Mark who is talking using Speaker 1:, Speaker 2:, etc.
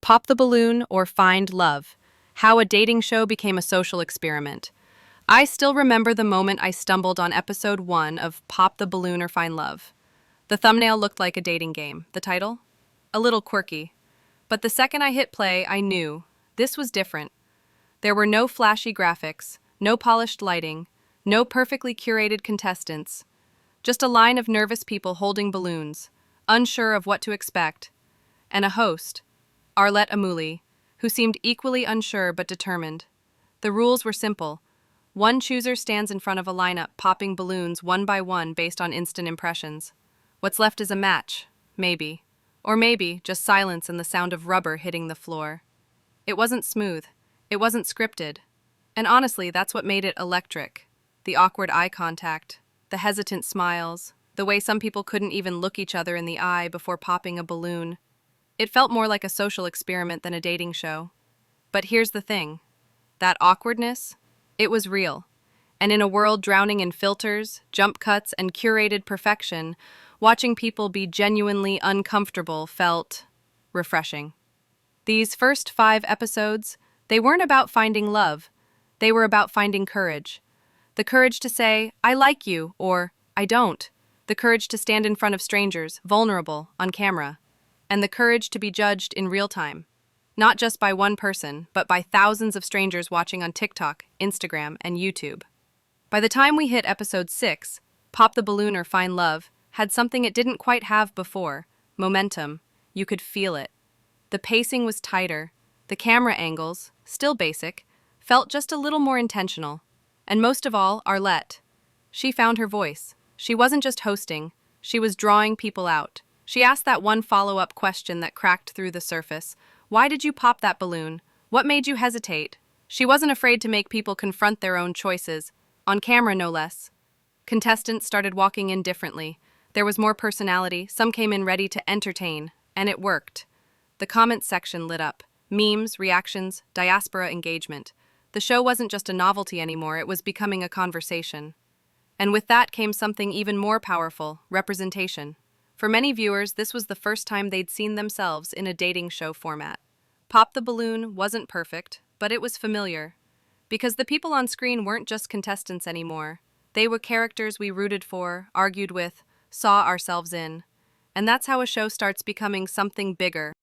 Speaker 1: Pop the Balloon or Find Love, How a Dating Show Became a Social Experiment. I still remember the moment I stumbled on episode 1 of Pop the Balloon or Find Love. The thumbnail looked like a dating game. The title? A little quirky. But the second I hit play, I knew this was different. There were no flashy graphics, no polished lighting, no perfectly curated contestants. Just a line of nervous people holding balloons, unsure of what to expect, and a host, Arlette Amuli, who seemed equally unsure but determined. The rules were simple. One chooser stands in front of a lineup, popping balloons one by one based on instant impressions. What's left is a match, maybe. Or maybe just silence and the sound of rubber hitting the floor. It wasn't smooth. It wasn't scripted. And honestly, that's what made it electric. The awkward eye contact, the hesitant smiles, the way some people couldn't even look each other in the eye before popping a balloon. It felt more like a social experiment than a dating show. But here's the thing. That awkwardness, it was real. And in a world drowning in filters, jump cuts, and curated perfection, watching people be genuinely uncomfortable felt refreshing. These first 5 episodes, they weren't about finding love. They were about finding courage. The courage to say, I like you, or I don't. The courage to stand in front of strangers, vulnerable, on camera. And the courage to be judged in real time. Not just by one person, but by thousands of strangers watching on TikTok, Instagram, and YouTube. By the time we hit episode 6, Pop the Balloon or Find Love had something it didn't quite have before: momentum. You could feel it. The pacing was tighter. The camera angles, still basic, felt just a little more intentional. And most of all, Arlette. She found her voice. She wasn't just hosting, she was drawing people out. She asked that one follow-up question that cracked through the surface. Why did you pop that balloon? What made you hesitate? She wasn't afraid to make people confront their own choices, on camera no less. Contestants started walking in differently. There was more personality, some came in ready to entertain, and it worked. The comments section lit up. Memes, reactions, diaspora engagement. The show wasn't just a novelty anymore, it was becoming a conversation. And with that came something even more powerful: representation. For many viewers, this was the first time they'd seen themselves in a dating show format. Pop the Balloon wasn't perfect, but it was familiar. Because the people on screen weren't just contestants anymore. They were characters we rooted for, argued with, saw ourselves in. And that's how a show starts becoming something bigger.